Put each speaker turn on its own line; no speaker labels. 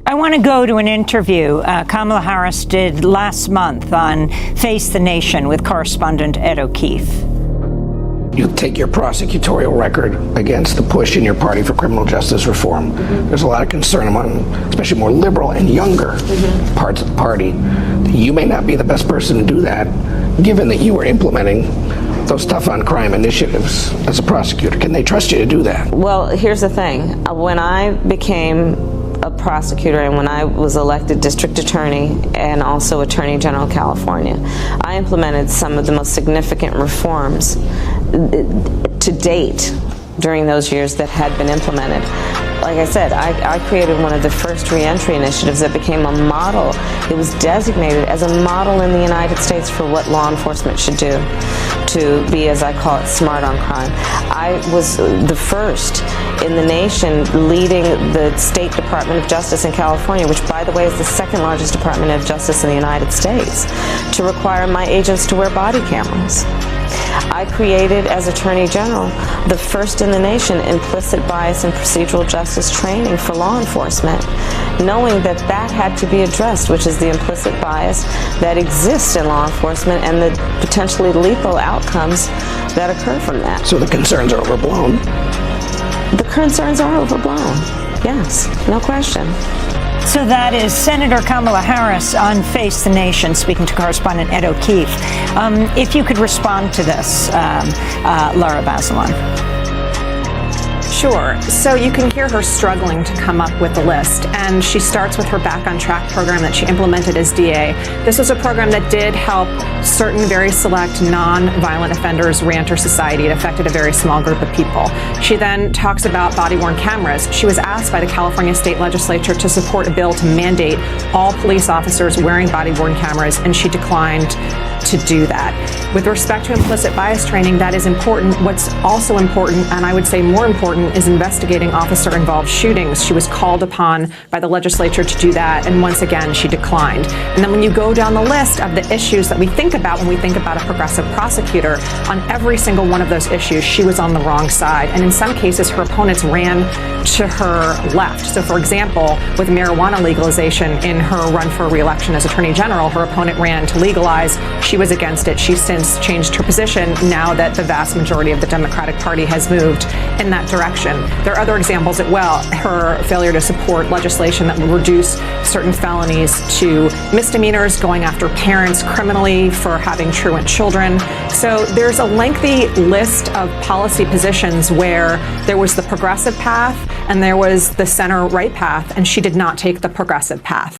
I want to go to an interview Kamala Harris did last month on Face the Nation with correspondent Ed O'Keefe.
You take your prosecutorial record against the push in your party for criminal justice reform. There's a lot of concern among, especially more liberal and younger parts of the party, that you may not be the best person to do that, given that you were implementing those tough on crime initiatives as a prosecutor. Can they trust you to do that?
Well, here's the thing. When I became a prosecutor and when I was elected district attorney and also attorney general of California, I implemented some of the most significant reforms to date during those years that had been implemented. Like I said, I created one of the first reentry initiatives that became a model. It was designated as a model in the United States for what law enforcement should do to be, as I call it, smart on crime. I was the first in the nation leading the State Department of Justice in California, which, by the way, is the second largest Department of Justice in the United States, to require my agents to wear body cameras. I created, as Attorney General, the first in the nation implicit bias and procedural justice training for law enforcement, knowing that that had to be addressed, which is the implicit bias that exists in law enforcement and the potentially lethal outcomes that occur from that.
So the concerns are overblown?
The concerns are overblown, yes, no question.
So that is Senator Kamala Harris on Face the Nation, speaking to correspondent Ed O'Keefe. If you could respond to this, Laura Bazelon.
Sure. So you can hear her struggling to come up with a list, and she starts with her Back on Track program that she implemented as DA. This was a program that did help certain very select non-violent offenders re-enter society. It affected a very small group of people. She then talks about body-worn cameras. She was asked by the California State Legislature to support a bill to mandate all police officers wearing body-worn cameras, and she declined to do that. With respect to implicit bias training, that is important. What's also important, and I would say more important, is investigating officer-involved shootings. She was called upon by the legislature to do that, and once again, she declined. And then when you go down the list of the issues that we think about when we think about a progressive prosecutor, on every single one of those issues, she was on the wrong side. And in some cases, her opponents ran to her left. So, for example, with marijuana legalization in her run for re-election as Attorney General, her opponent ran to legalize. She was against it. She's since changed her position now that the vast majority of the Democratic Party has moved in that direction. There are other examples as well. Her failure to support legislation that would reduce certain felonies to misdemeanors, going after parents criminally for having truant children. So there's a lengthy list of policy positions where there was the progressive path and there was the center-right path, and she did not take the progressive path.